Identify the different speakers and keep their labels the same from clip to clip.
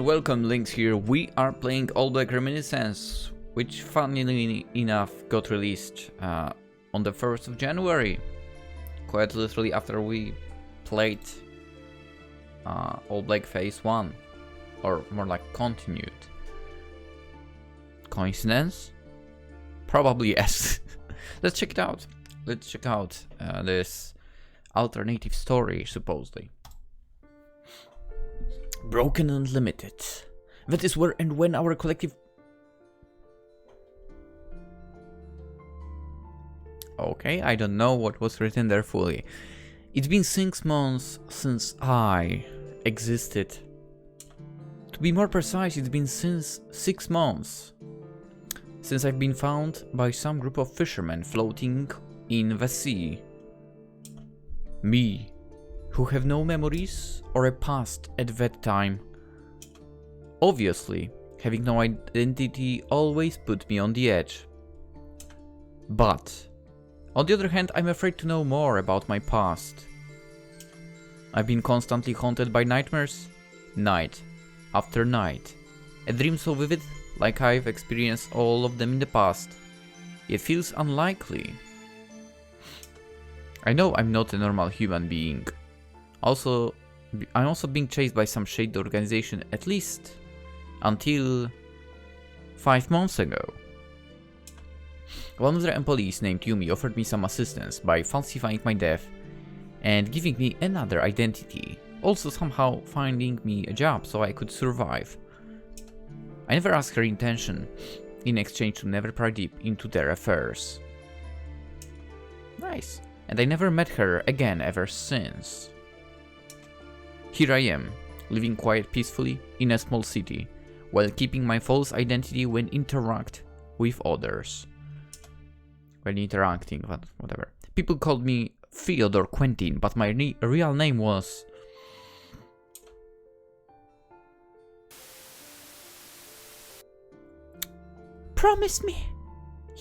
Speaker 1: welcome, Lynx here. We are playing ALLBLACK Reminiscence, which funnily enough got released on the 1st of January, quite literally after we played ALLBLACK Phase 1, or more like continued. Coincidence? Probably yes. Let's check it out. Let's check out this alternative story, supposedly. Broken and limited. That is where and when our collective... Okay, I don't know what was written there fully. It's been 6 months since I existed. To be more precise, it's been since 6 months since I've been found by some group of fishermen floating in the sea. Me, who have no memories or a past at that time. Obviously, having no identity always put me on the edge. But, on the other hand, I'm afraid to know more about my past. I've been constantly haunted by nightmares, night after night. A dream so vivid, like I've experienced all of them in the past. It feels unlikely. I know I'm not a normal human being. I'm also being chased by some shady organization, at least until 5 months ago. One of their employees named Yumi offered me some assistance by falsifying my death and giving me another identity, also somehow finding me a job so I could survive. I never asked her intention, in exchange to never pry deep into their affairs. Nice. And I never met her again ever since. Here I am, living quite peacefully in a small city, while keeping my false identity when interact with others. When interacting, whatever. People called me Fyodor Quentin, but my real name was... Promise me,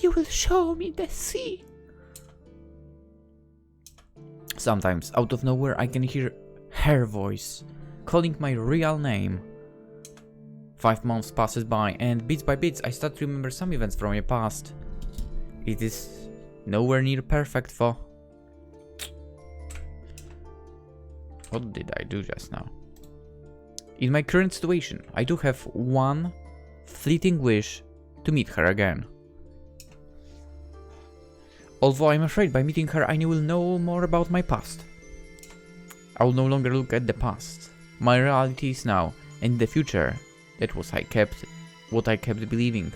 Speaker 1: you will show me the sea. Sometimes, out of nowhere, I can hear her voice, calling my real name. 5 months passes by, and bits by bits, I start to remember some events from my past. It is nowhere near perfect, though. What did I do just now? In my current situation, I do have one fleeting wish to meet her again. Although I'm afraid by meeting her I will know more about my past. I will no longer look at the past. My reality is now, and the future, that was what I kept believing.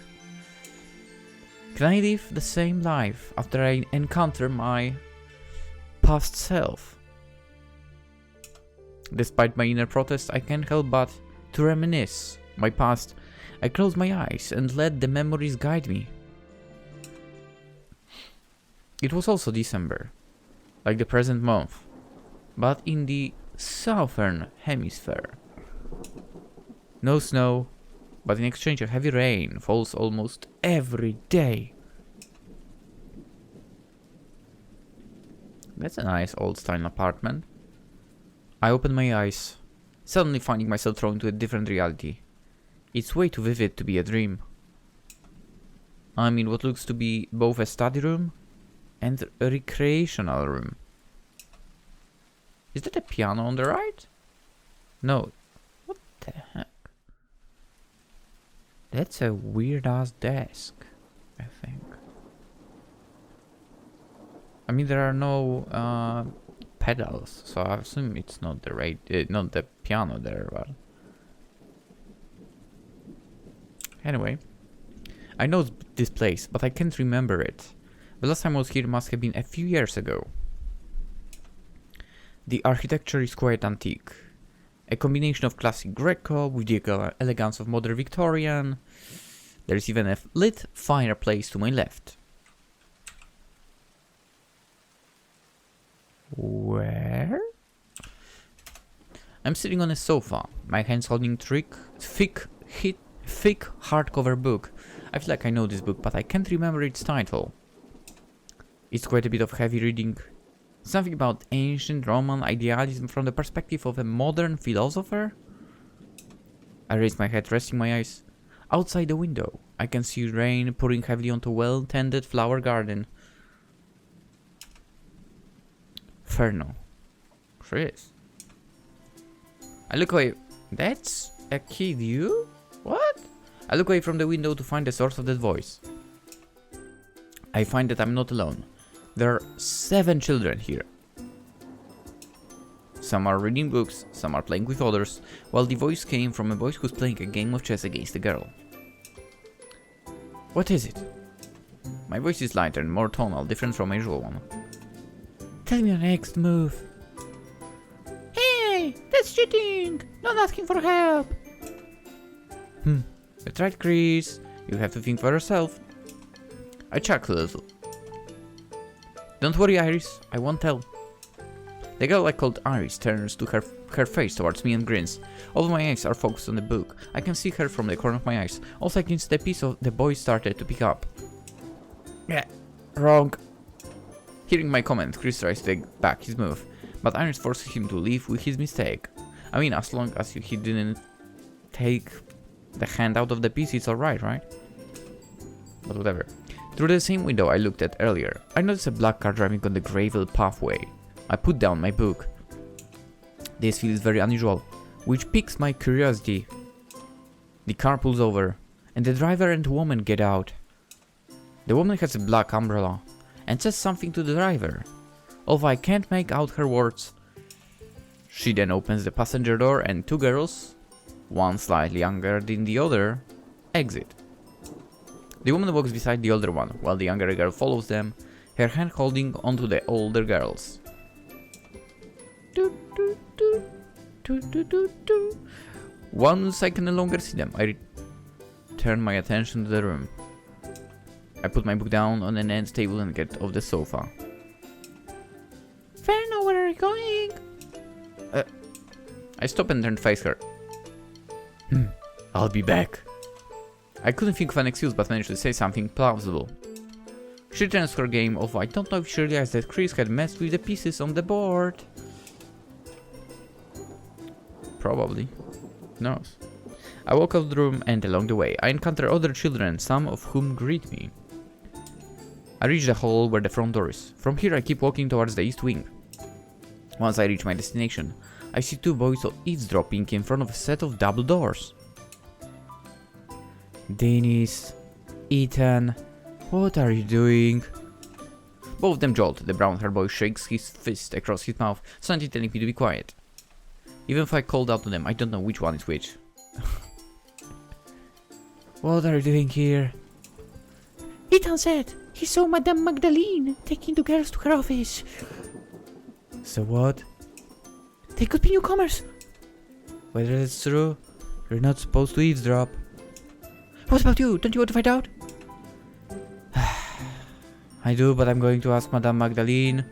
Speaker 1: Can I live the same life after I encounter my past self? Despite my inner protest, I can't help but to reminisce my past. I close my eyes and let the memories guide me. It was also December, like the present month, but in the southern hemisphere. No snow, but in exchange a heavy rain falls almost every day. That's a nice old-style apartment. I open my eyes, suddenly finding myself thrown into a different reality. It's way too vivid to be a dream. I'm in what looks to be both a study room and a recreational room. Is that a piano on the right? No. What the heck? That's a weird ass desk, I think. I mean, there are no pedals, so I assume it's not not the piano there, but anyway, I know this place, but I can't remember it. The last time I was here must have been a few years ago. The architecture is quite antique. A combination of classic Greco with the elegance of modern Victorian. There is even a lit fireplace to my left. Where? I'm sitting on a sofa, my hands holding thick hardcover book. I feel like I know this book, but I can't remember its title. It's quite a bit of heavy reading. Something about ancient Roman idealism from the perspective of a modern philosopher? I raise my head, resting my eyes. Outside the window, I can see rain pouring heavily onto a well-tended flower garden. Ferno. Chris. I look away. That's a kid, you? What? I look away from the window to find the source of that voice. I find that I'm not alone. There are 7 children here. Some are reading books, some are playing with others, while the voice came from a boy who's playing a game of chess against a girl. What is it? My voice is lighter and more tonal, different from my usual one. Tell me your next move. Hey, that's cheating! Not asking for help! That's right, Chris. You have to think for yourself. I chuckle a little. Don't worry, Iris. I won't tell. The girl I called Iris turns to her face towards me and grins. All of my eyes are focused on the book. I can see her from the corner of my eyes. Also, I can see the piece of the boy started to pick up. Yeah, wrong. Hearing my comment, Chris tries to take back his move, but Iris forces him to leave with his mistake. I mean, as long as he didn't take the hand out of the piece, it's alright, right? But whatever. Through the same window I looked at earlier, I noticed a black car driving on the gravel pathway. I put down my book. This feels very unusual, which piques my curiosity. The car pulls over, and the driver and woman get out. The woman has a black umbrella, and says something to the driver, although I can't make out her words. She then opens the passenger door and 2 girls, one slightly younger than the other, exit. The woman walks beside the older one, while the younger girl follows them, her hand holding onto the older girl's. 1 second no longer see them. I turn my attention to the room. I put my book down on an end table and get off the sofa. Ferno, where are you going? I stop and turn to face her. I'll be back. I couldn't think of an excuse but managed to say something plausible. She turns to her game, although I don't know if she realized that Chris had messed with the pieces on the board. Probably. Who knows? I walk out of the room and along the way I encounter other children, some of whom greet me. I reach the hall where the front door is. From here I keep walking towards the east wing. Once I reach my destination, I see 2 boys eavesdropping in front of a set of double doors. Dennis, Ethan, what are you doing? Both of them jolt. The brown-haired boy shakes his fist across his mouth, suddenly telling me to be quiet. Even if I called out to them, I don't know which one is which. What are you doing here? Ethan said he saw Madame Magdalene taking 2 girls to her office. So what? They could be newcomers. Whether it's true, you're not supposed to eavesdrop. What about you? Don't you want to find out? I do, but I'm going to ask Madame Magdalene.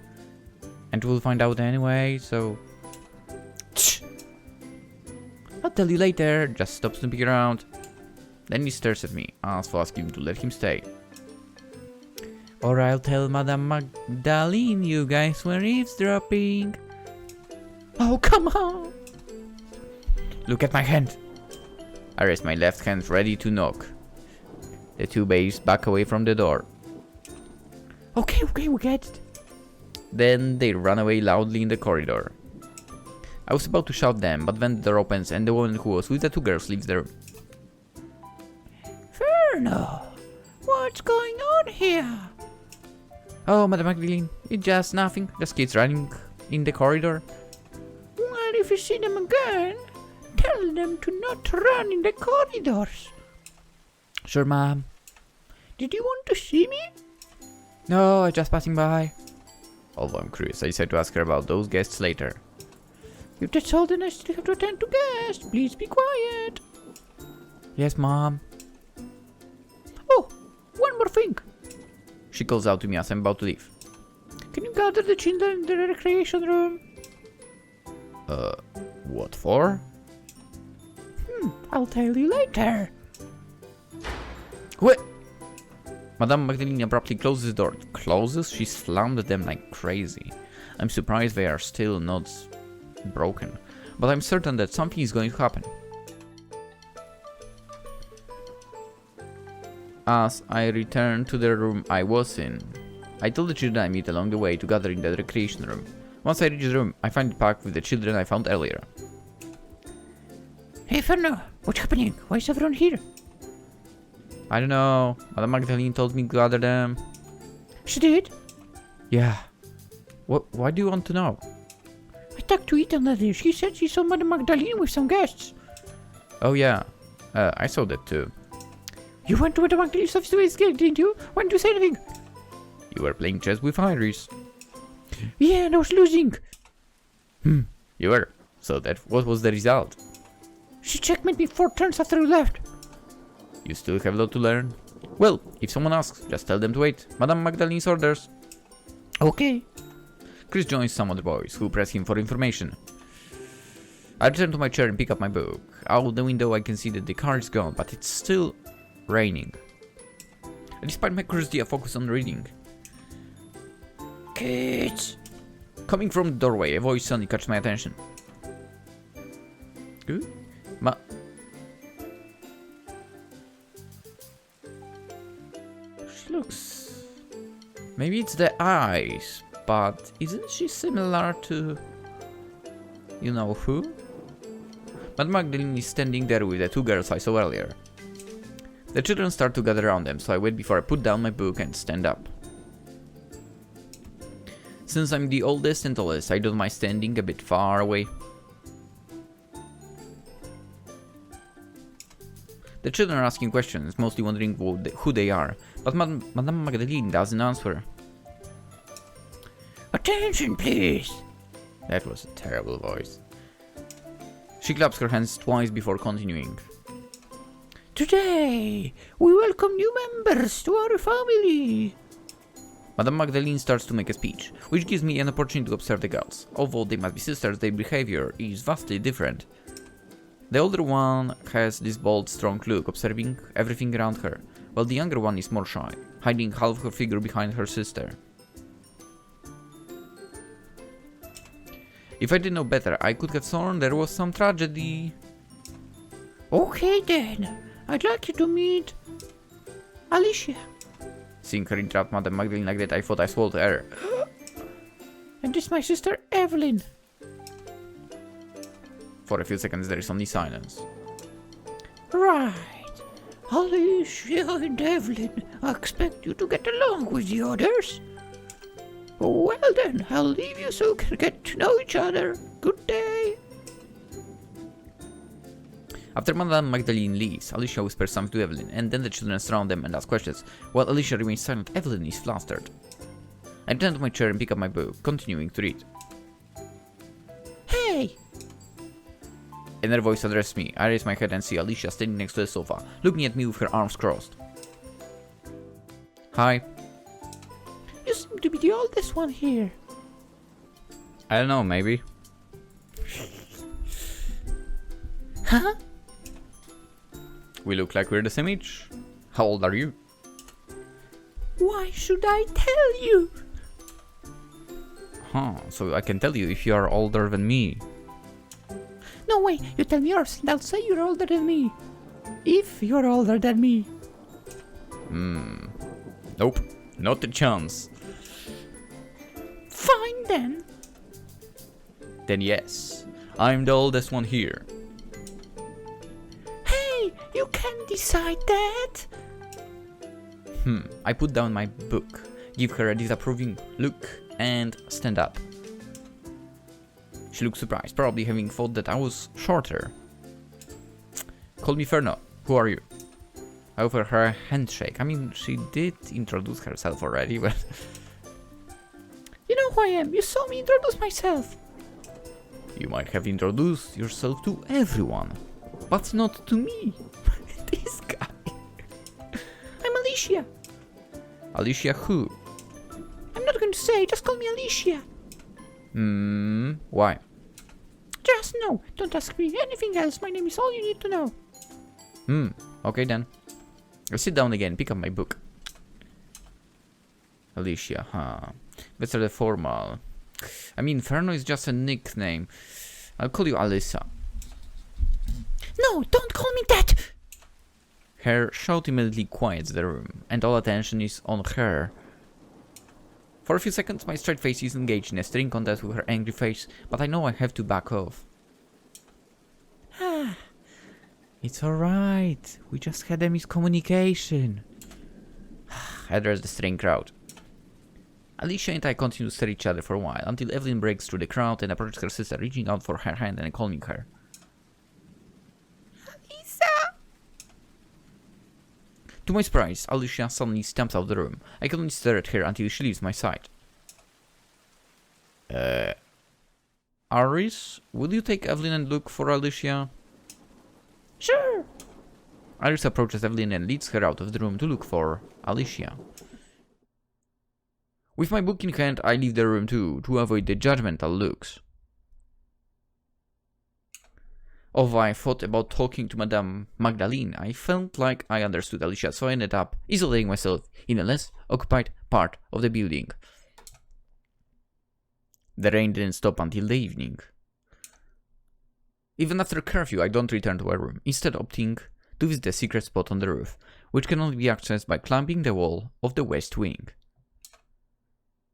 Speaker 1: And we'll find out anyway, so... I'll tell you later. Just stop snooping around. Then he stares at me, as for asking me to let him stay. Or I'll tell Madame Magdalene you guys were eavesdropping. Oh, come on! Look at my hand. I raise my left hand ready to knock. The 2 babes back away from the door. Okay, we get it. Then they run away loudly in the corridor. I was about to shout them, but then the door opens and the woman who was with the 2 girls leaves the room. Ferno, what's going on here? Oh, Madame Magdalene, it's just nothing. Just kids running in the corridor. Well, if you see them again, tell them to not run in the corridors. Sure, Mom. Did you want to see me? No, I'm just passing by. Although I'm curious, I decided to ask her about those guests later. You just told them I still have to attend to guests. Please be quiet. Yes, Mom. Oh, one more thing. She calls out to me as I'm about to leave. Can you gather the children in the recreation room? What for? I'll tell you later. What? Madame Magdalene abruptly closes the door. Closes? She slammed them like crazy. I'm surprised they are still not broken, but I'm certain that something is going to happen. as I return to the room I was in. I told the children I meet along the way to gather in the recreation room. Once I reach the room, I find it packed with the children I found earlier.
Speaker 2: Hey Ferno, what's happening? Why is everyone here?
Speaker 1: I don't know. Madame Magdalene told me to gather them.
Speaker 2: She did?
Speaker 1: Yeah. Why do you want to know?
Speaker 2: I talked to Ethan earlier. She said she saw Madame Magdalene with some guests.
Speaker 1: Oh yeah. I saw that too.
Speaker 2: You went to Madame Magdalene's office to escape, didn't you? Why didn't you say anything?
Speaker 1: You were playing chess with Iris.
Speaker 2: Yeah, and I was losing.
Speaker 1: You were. So what was the result?
Speaker 2: She checkmated me 4 turns after we left.
Speaker 1: You still have a lot to learn. Well, if someone asks, just tell them to wait. Madame Magdalene's orders.
Speaker 2: Okay.
Speaker 1: Chris joins some other boys, who press him for information. I return to my chair and pick up my book. Out the window I can see that the car is gone, but it's still raining. Despite my curiosity, I focus on reading.
Speaker 2: Kids.
Speaker 1: Coming from the doorway, a voice suddenly catches my attention. Good? She looks... Maybe it's the eyes, but isn't she similar to... You know who? Madame Magdalene is standing there with the 2 girls I saw earlier. The children start to gather around them, so I wait before I put down my book and stand up. Since I'm the oldest and tallest, I don't mind standing a bit far away. The children are asking questions, mostly wondering who they are, but Madame Magdalene doesn't answer.
Speaker 2: Attention, please.
Speaker 1: That was a terrible voice. She claps her hands twice before continuing.
Speaker 2: Today, we welcome new members to our family.
Speaker 1: Madame Magdalene starts to make a speech, which gives me an opportunity to observe the girls. Although they must be sisters, their behavior is vastly different. The older one has this bold, strong look, observing everything around her, while the younger one is more shy, hiding half her figure behind her sister. If I didn't know better, I could have sworn there was some tragedy.
Speaker 2: Okay then, I'd like you to meet Alicia.
Speaker 1: Seeing her interrupt Madame Magdalene like that, I thought I swallowed air.
Speaker 2: And this is my sister Evelyn.
Speaker 1: For a few seconds there is only silence.
Speaker 2: Right. Alicia and Evelyn, I expect you to get along with the others. Well then, I'll leave you so you can get to know each other. Good day.
Speaker 1: After Madame Magdalene leaves, Alicia whispers something to Evelyn, and then the children surround them and ask questions. While Alicia remains silent, Evelyn is flustered. I turn to my chair and pick up my book, continuing to read.
Speaker 2: Hey!
Speaker 1: Another voice addresses me. I raise my head and see Alicia standing next to the sofa, looking at me with her arms crossed. Hi.
Speaker 2: You seem to be the oldest one here.
Speaker 1: I don't know, maybe.
Speaker 2: Huh?
Speaker 1: We look like we're the same age. How old are you?
Speaker 2: Why should I tell you?
Speaker 1: Huh, so I can tell you if you are older than me.
Speaker 2: No way, you tell me yours and I'll say you're older than me. If you're older than me.
Speaker 1: Nope, not a chance.
Speaker 2: Fine then.
Speaker 1: Then yes, I'm the oldest one here.
Speaker 2: Hey, you can't decide that.
Speaker 1: I put down my book, give her a disapproving look, and stand up. She looks surprised, probably having thought that I was shorter. Call me Ferno. Who are you? I offer her a handshake. I mean, she did introduce herself already, but...
Speaker 2: You know who I am. You saw me introduce myself.
Speaker 1: You might have introduced yourself to everyone, but not to me.
Speaker 2: This guy. I'm Alicia.
Speaker 1: Alicia who?
Speaker 2: I'm not going to say. Just call me Alicia.
Speaker 1: Why?
Speaker 2: Just no. Don't ask me anything else. My name is all you need to know.
Speaker 1: Okay then. I'll sit down again, pick up my book. Alicia, huh? That's rather formal. I mean, Ferno is just a nickname. I'll call you Alyssa.
Speaker 2: No, don't call me that!
Speaker 1: Her shout immediately quiets the room, and all attention is on her. For a few seconds, my straight face is engaged in a staring contest with her angry face, but I know I have to back off. Ah, it's alright. We just had a miscommunication. Address the staring crowd. Alicia and I continue to stare at each other for a while, until Evelyn breaks through the crowd and approaches her sister, reaching out for her hand and calming her. Alisa! To my surprise, Alicia suddenly stamps out of the room. I can only stare at her until she leaves my sight. Aris, will you take Evelyn and look for Alicia?
Speaker 2: Sure.
Speaker 1: Aris approaches Evelyn and leads her out of the room to look for Alicia. With my book in hand, I leave the room too, to avoid the judgmental looks. Although I thought about talking to Madame Magdalene, I felt like I understood Alicia, so I ended up isolating myself in a less occupied part of the building. The rain didn't stop until the evening. Even after curfew, I don't return to my room, instead opting to visit the secret spot on the roof, which can only be accessed by climbing the wall of the west wing.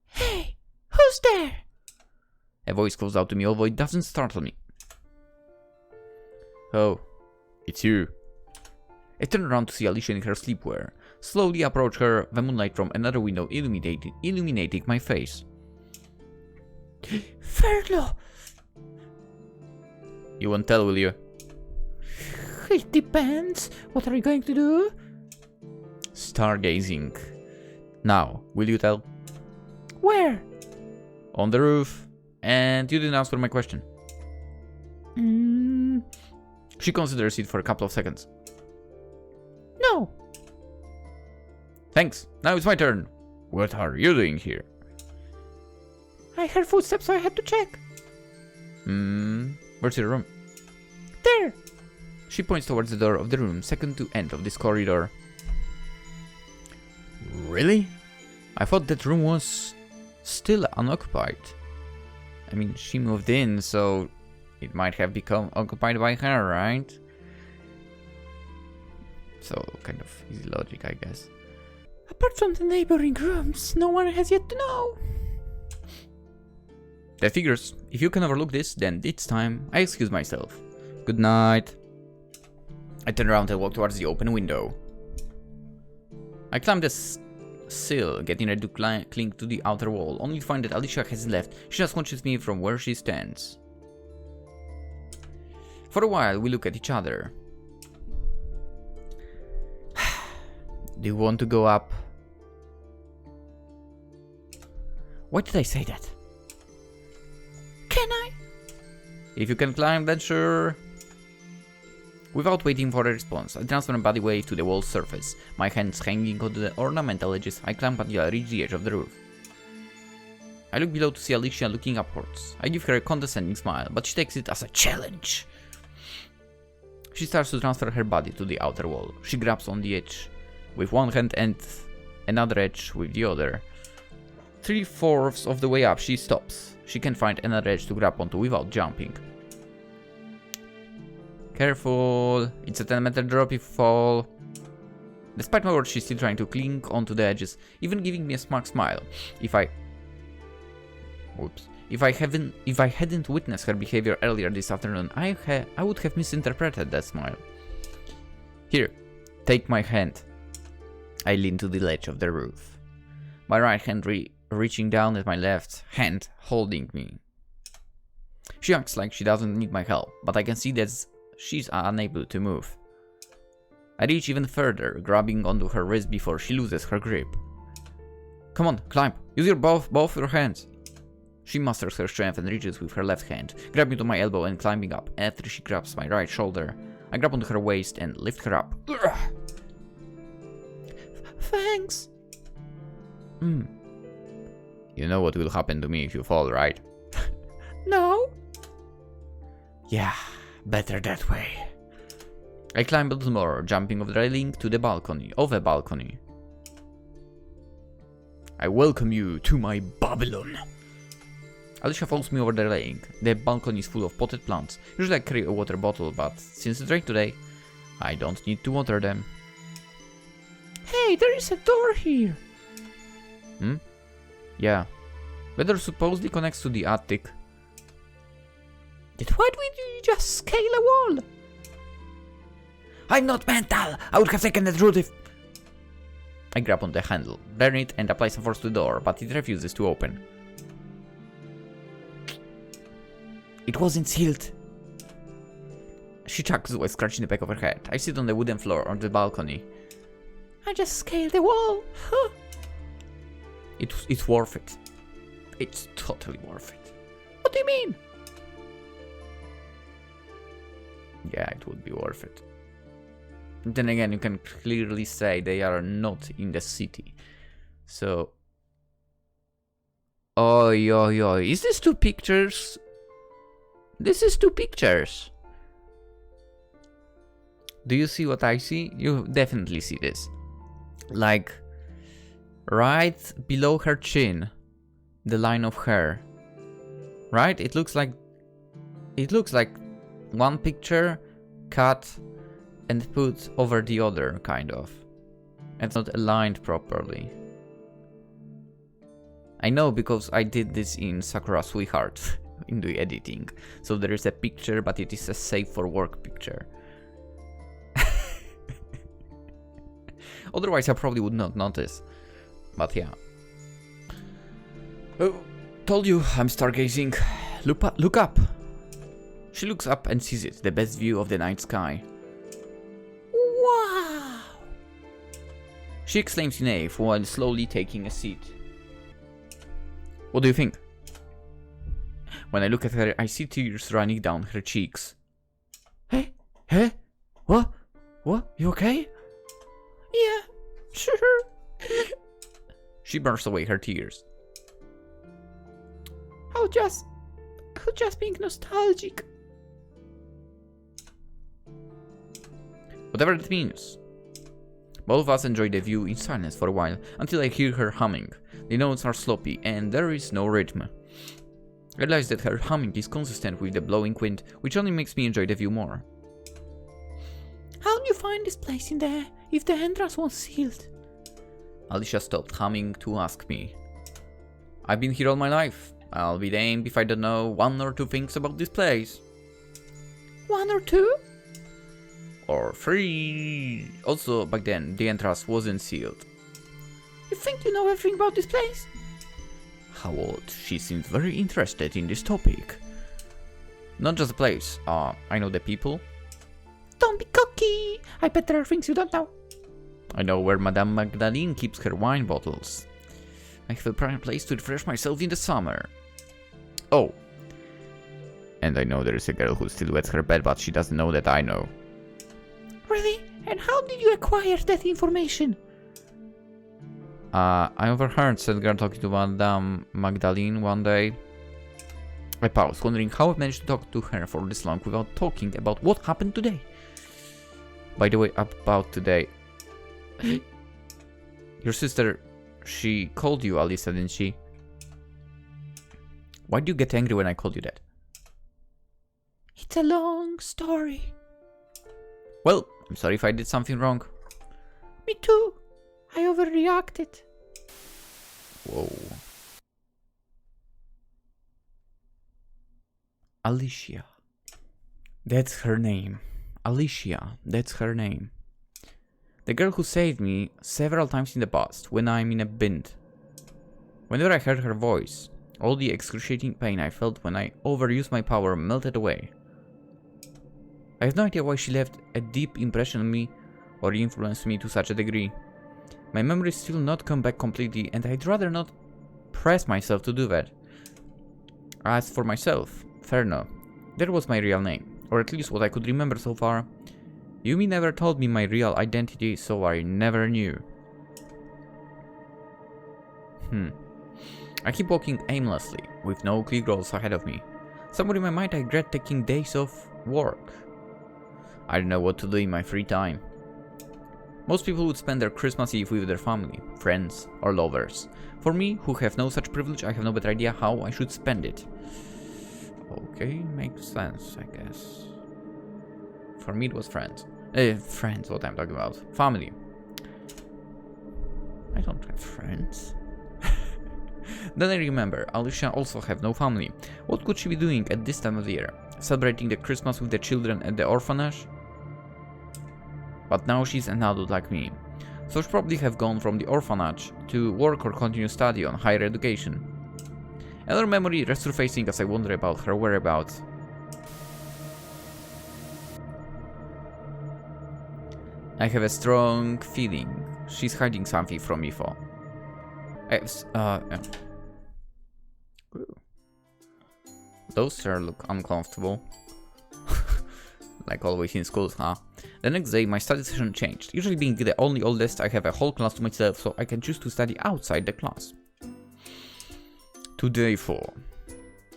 Speaker 2: Hey, who's there?
Speaker 1: A voice calls out to me, although it doesn't startle me. Oh, it's you. I turn around to see Alicia in her sleepwear, slowly approach her, the moonlight from another window illuminating my face.
Speaker 2: Ferlo!
Speaker 1: You won't tell, will you?
Speaker 2: It depends. What are you going to do?
Speaker 1: Stargazing. Now, will you tell?
Speaker 2: Where?
Speaker 1: On the roof. And you didn't answer my question. She considers it for a couple of seconds.
Speaker 2: No.
Speaker 1: Thanks. Now it's my turn. What are you doing here?
Speaker 2: I heard footsteps, so I had to check.
Speaker 1: Where's your room?
Speaker 2: There.
Speaker 1: She points towards the door of the room, second to end of this corridor. Really? I thought that room was still unoccupied. I mean, she moved in, so it might have become occupied by her, right? So, kind of easy logic, I guess.
Speaker 2: Apart from the neighboring rooms, no one has yet to know.
Speaker 1: That figures. If you can overlook this, then it's time I excuse myself. Good night. I turn around and walk towards the open window. I climb the sill, getting ready to cling to the outer wall, only to find that Alicia hasn't left. She just watches me from where she stands. For a while, we look at each other. Do you want to go up? Why did I say that?
Speaker 2: Can I?
Speaker 1: If you can climb, then sure. Without waiting for a response, I transfer my body weight to the wall's surface. My hands hanging onto the ornamental edges, I climb until I reach the edge of the roof. I look below to see Alicia looking upwards. I give her a condescending smile, but she takes it as a challenge. She starts to transfer her body to the outer wall. She grabs on the edge with one hand and another edge with the other. 3/4 of the way up, she stops. She can find another edge to grab onto without jumping. Careful, it's a 10-meter drop if you fall. Despite my words, she's still trying to cling onto the edges, even giving me a smug smile. If I hadn't witnessed her behavior earlier this afternoon, I would have misinterpreted that smile. Here, take my hand. I lean to the ledge of the roof. My right hand reaching down at my left hand, holding me. She acts like she doesn't need my help, but I can see that she's unable to move. I reach even further, grabbing onto her wrist before she loses her grip. Come on, climb. Use your both your hands. She musters her strength and reaches with her left hand, grabbing to my elbow and climbing up. After she grabs my right shoulder, I grab onto her waist and lift her up.
Speaker 2: Thanks.
Speaker 1: You know what will happen to me if you fall, right?
Speaker 2: No.
Speaker 1: Yeah, better that way. I climb a little more, jumping over the railing to the balcony. I welcome you to my Babylon. Alicia follows me over the railing. The balcony is full of potted plants. Usually I carry a water bottle, but since it's rain today, I don't need to water them.
Speaker 2: Hey, there is a door here.
Speaker 1: Hmm? Yeah. The door supposedly connects to the attic.
Speaker 2: Then why would you just scale a wall?
Speaker 1: I'm not mental! I would have taken that route if... I grab on the handle, burn it, and apply some force to the door, but it refuses to open. It wasn't sealed. She chuckles while scratching the back of her head. I sit on the wooden floor on the balcony.
Speaker 2: I just scaled the wall. Huh.
Speaker 1: It's worth it. It's totally worth it.
Speaker 2: What do you mean?
Speaker 1: Yeah, it would be worth it. Then again, you can clearly say they are not in the city. So... Oi, oi, oi. Is this 2 pictures? This is 2 pictures. Do you see what I see? You definitely see this. Like, right below her chin, the line of hair. Right? It looks like one picture cut and put over the other, kind of. It's not aligned properly. I know because I did this in Sakura Sweetheart in the editing. So there is a picture, but it is a safe for work picture. Otherwise I probably would not notice. But yeah. Oh, told you I'm stargazing. Look up. She looks up and sees it, the best view of the night sky.
Speaker 2: Wow!
Speaker 1: She exclaims in awe while slowly taking a seat. What do you think? When I look at her, I see tears running down her cheeks.
Speaker 2: Hey?
Speaker 1: Hey? What? What? You okay?
Speaker 2: Yeah, sure.
Speaker 1: She bursts away her tears.
Speaker 2: I was just being nostalgic.
Speaker 1: Whatever that means. Both of us enjoy the view in silence for a while, until I hear her humming. The notes are sloppy, and there is no rhythm. I realize that her humming is consistent with the blowing wind, which only makes me enjoy the view more.
Speaker 2: How did you find this place in there, if the entrance was sealed?
Speaker 1: Alicia stopped humming to ask me. I've been here all my life. I'll be damned if I don't know 1 or 2 things about this place.
Speaker 2: 1 or 2?
Speaker 1: Or 3. Also, back then, the entrance wasn't sealed.
Speaker 2: You think you know everything about this place?
Speaker 1: How odd. She seems very interested in this topic. Not just the place. I know the people.
Speaker 2: Don't be cocky. I bet there are things you don't know.
Speaker 1: I know where Madame Magdalene keeps her wine bottles. I have a prime place to refresh myself in the summer. Oh. And I know there is a girl who still wets her bed, but she doesn't know that I know.
Speaker 2: Really? And how did you acquire that information?
Speaker 1: I overheard said girl talking to Madame Magdalene one day. I paused, wondering how I managed to talk to her for this long without talking about what happened today. By the way, about today. Your sister, she called you Alisa, didn't she? Why do you get angry when I called you that?
Speaker 2: It's a long story.
Speaker 1: Well, I'm sorry if I did something wrong.
Speaker 2: Me too. I overreacted.
Speaker 1: Whoa. Alicia. That's her name. Alicia, that's her name. The girl who saved me several times in the past when I'm in a bind. Whenever I heard her voice, all the excruciating pain I felt when I overused my power melted away. I have no idea why she left a deep impression on me or influenced me to such a degree. My memories still not come back completely, and I'd rather not press myself to do that. As for myself, Ferno, that was my real name, or at least what I could remember so far. Yumi never told me my real identity, so I never knew. I keep walking aimlessly, with no clear goals ahead of me. Somewhere in my mind I regret taking days off work. I don't know what to do in my free time. Most people would spend their Christmas Eve with their family, friends, or lovers. For me, who have no such privilege, I have no better idea how I should spend it. Okay, makes sense, I guess. For me it was friends. Friends, what I'm talking about. Family. I don't have friends. Then I remember, Alicia also have no family. What could she be doing at this time of the year? Celebrating the Christmas with the children at the orphanage? But now she's an adult like me. So she probably have gone from the orphanage to work or continue study on higher education. Another memory resurfacing as I wonder about her whereabouts. I have a strong feeling she's hiding something from me for. Ooh. Those chairs look uncomfortable. Like always in schools, huh? The next day, my study session changed. Usually being the only oldest, I have a whole class to myself, so I can choose to study outside the class. Today 4.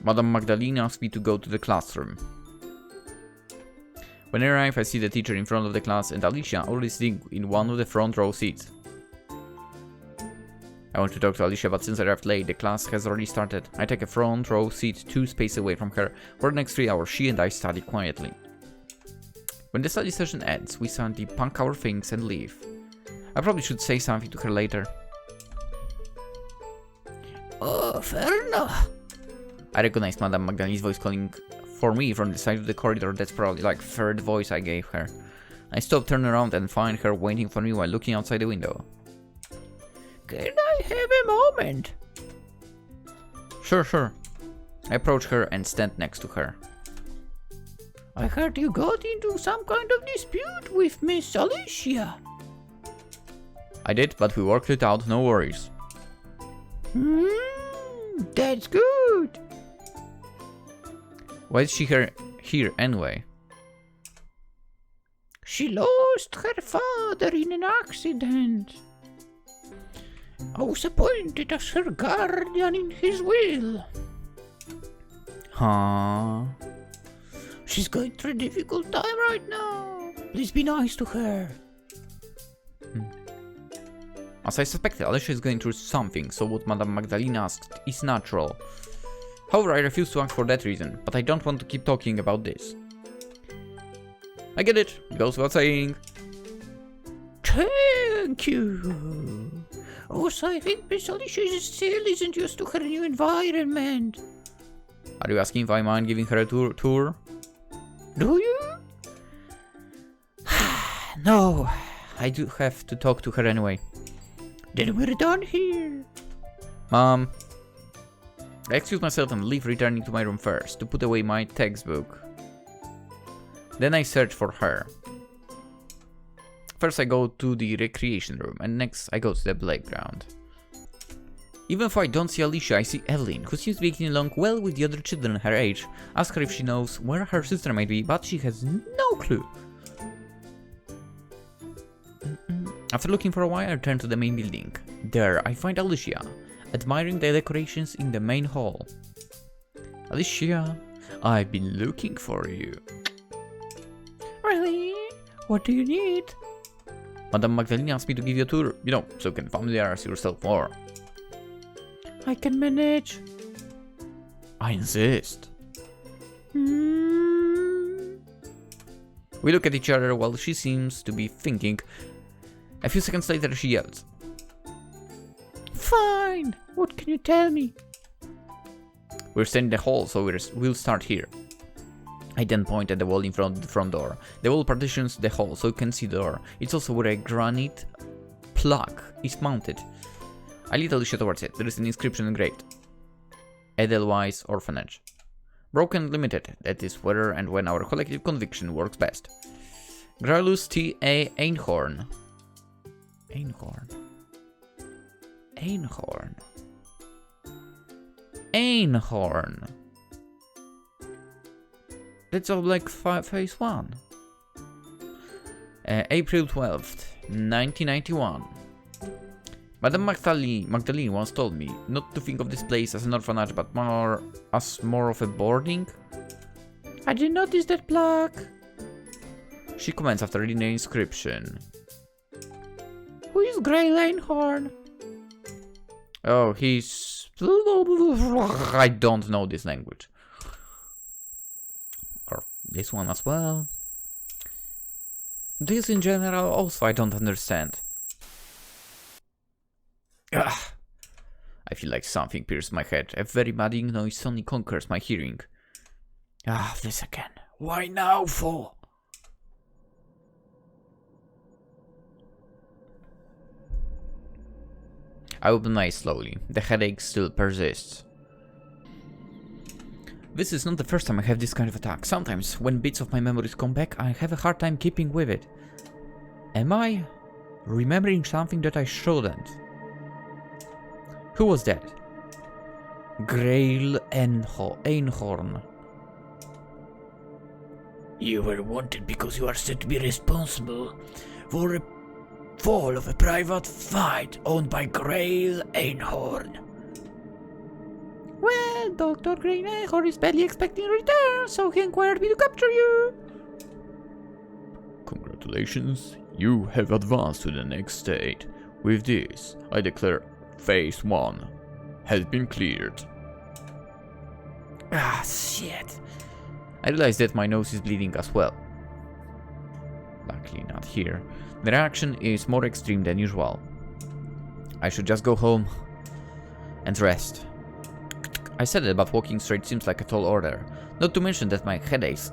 Speaker 1: Madame Magdalene asked me to go to the classroom. When I arrive, I see the teacher in front of the class and Alicia already sitting in one of the front row seats. I want to talk to Alicia, but since I arrived late, the class has already started. I take a front row seat 2 spaces away from her. For the next 3 hours, she and I study quietly. When the study session ends, we silently pack our things and leave. I probably should say something to her later.
Speaker 2: Oh, fair enough.
Speaker 1: I recognize Madame Magdalene's voice calling for me from the side of the corridor. That's probably like third voice I gave her. I stop, turn around and find her waiting for me while looking outside the window.
Speaker 2: Can I have a moment?
Speaker 1: Sure. I approach her and stand next to her.
Speaker 2: I heard you got into some kind of dispute with Miss Alicia.
Speaker 1: I did, but we worked it out, no worries.
Speaker 2: That's good.
Speaker 1: Why is she here anyway?
Speaker 2: She lost her father in an accident. I was appointed as her guardian in his will.
Speaker 1: Huh?
Speaker 2: She's going through a difficult time right now. Please be nice to her.
Speaker 1: As I suspected, Alicia is going through something, so what Madame Magdalene asked is natural. However, I refuse to act for that reason, but I don't want to keep talking about this. I get it goes without saying.
Speaker 2: Thank you. Also, I think Miss Alicia still isn't used to her new environment.
Speaker 1: Are you asking if I mind giving her a tour?
Speaker 2: Do you?
Speaker 1: No, I do have to talk to her anyway.
Speaker 2: Then we're done here.
Speaker 1: Mom. I excuse myself and leave, returning to my room first to put away my textbook. Then I search for her. First I go to the recreation room and next I go to the playground. Even if I don't see Alicia, I see Evelyn, who seems to be getting along well with the other children her age. Ask her if she knows where her sister might be, but she has no clue. After looking for a while, I return to the main building. There, I find Alicia, admiring the decorations in the main hall. Alicia, I've been looking for you.
Speaker 2: Really? What do you need?
Speaker 1: Madame Magdalene asked me to give you a tour, so you can familiarize yourself more.
Speaker 2: I can manage.
Speaker 1: I insist.
Speaker 2: Hmm.
Speaker 1: We look at each other while she seems to be thinking. A few seconds later she yells.
Speaker 2: Fine. What can you tell me?
Speaker 1: We're staying in the hall, so we'll start here. I then point at the wall in front of the front door. The wall partitions the hall, so you can see the door. It's also where a granite plaque is mounted. I lead Alicia towards it. There is an inscription engraved. Edelweiss Orphanage. Broken and limited. That is whether and when our collective conviction works best. Gralus T. A. Einhorn. Einhorn. That's ALLBLACK phase 1. April 12th, 1991. Madame Magdalene once told me not to think of this place as an orphanage, but more of a boarding.
Speaker 2: I didn't notice that plaque.
Speaker 1: She comments after reading the inscription.
Speaker 2: Who is Grey Lanehorn?
Speaker 1: Oh, he's... I don't know this language. Or this one as well. This in general also I don't understand. I feel like something pierced my head. A very budding noise suddenly conquers my hearing. Ah, this again. Why now for? I open my eyes slowly. The headache still persists. This is not the first time I have this kind of attack. Sometimes, when bits of my memories come back, I have a hard time keeping with it. Am I remembering something that I shouldn't? Who was that? Grail Einhorn.
Speaker 2: You were wanted because you are said to be responsible for a fall of a private fight owned by Grail Einhorn. Well, Dr. Grail Einhorn is badly expecting a return, so he inquired me to capture you.
Speaker 1: Congratulations, you have advanced to the next state. With this, I declare Phase 1 has been cleared.
Speaker 2: Ah, shit.
Speaker 1: I realize that my nose is bleeding as well. Luckily not here. The reaction is more extreme than usual. I should just go home and rest. I said it, but walking straight seems like a tall order. Not to mention that my headache's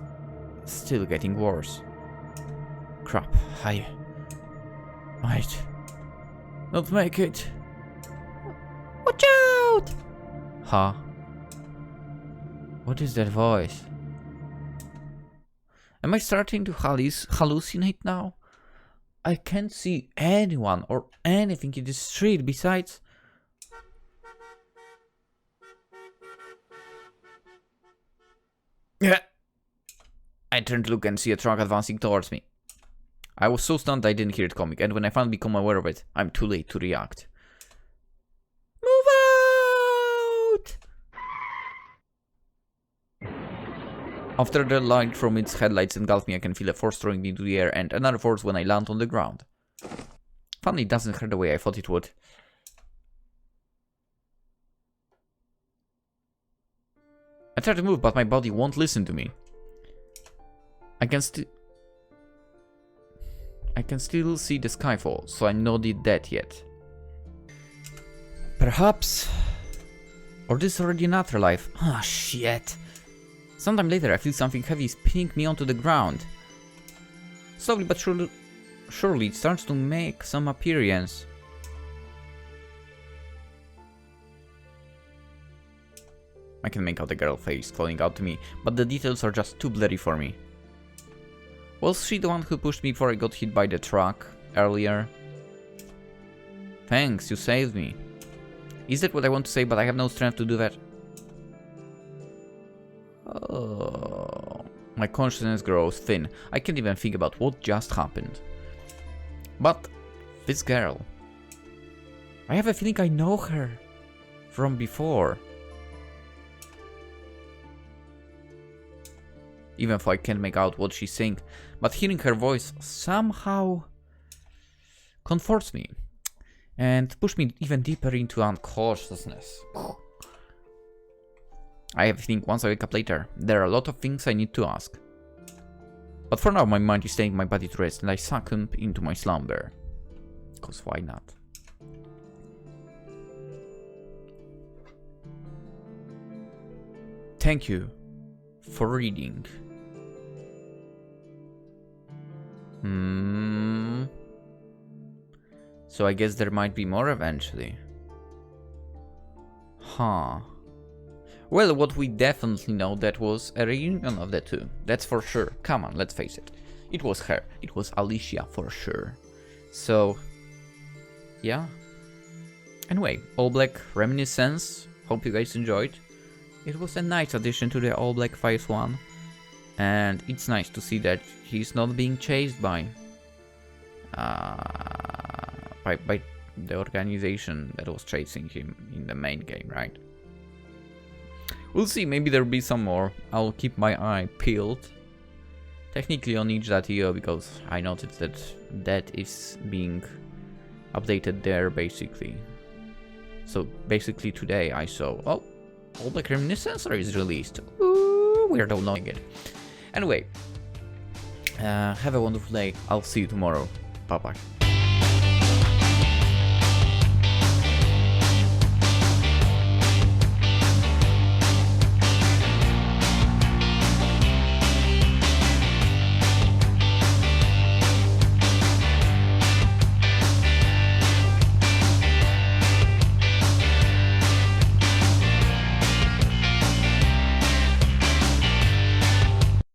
Speaker 1: still getting worse. Crap, I might not make it.
Speaker 2: Watch out!
Speaker 1: Huh? What is that voice? Am I starting to hallucinate now? I can't see anyone or anything in the street besides... Yeah. I turn to look and see a truck advancing towards me. I was so stunned I didn't hear it coming, and when I finally become aware of it, I'm too late to react.
Speaker 2: Move out!
Speaker 1: After the light from its headlights engulf me, I can feel a force throwing me into the air and another force when I land on the ground. Finally, it doesn't hurt the way I thought it would. I try to move, but my body won't listen to me. I can still see the skyfall, so I'm not dead yet. Perhaps... Or this is already an afterlife. Ah, shit. Sometime later, I feel something heavy spinning me onto the ground. Slowly but surely it starts to make some appearance. I can make out a girl face calling out to me, but the details are just too blurry for me. Was she the one who pushed me before I got hit by the truck earlier? Thanks, you saved me. Is that what I want to say, but I have no strength to do that? Oh, my consciousness grows thin. I can't even think about what just happened. But this girl... I have a feeling I know her from before. Even though I can't make out what she's saying, but hearing her voice somehow comforts me and pushes me even deeper into unconsciousness. I have to think once I wake up later, there are a lot of things I need to ask. But for now my mind is telling my body to rest and I succumb into my slumber. Cause why not? Thank you for reading. So I guess there might be more eventually. Huh. Well, what we definitely know, that was a reunion of the two. That's for sure. Come on, let's face it. It was her. It was Alicia for sure. So, yeah. Anyway, All Black Reminiscence. Hope you guys enjoyed. It was a nice addition to the All Black Phase 1. And it's nice to see that he's not being chased by the organization that was chasing him in the main game, right? We'll see, maybe there'll be some more. I'll keep my eye peeled. Technically on itch.io, because I noticed that that is being updated there basically. So basically today I saw, oh, All Black Reminiscence is released. Ooh, we're not knowing it. Anyway, have a wonderful day. I'll see you tomorrow. Bye bye.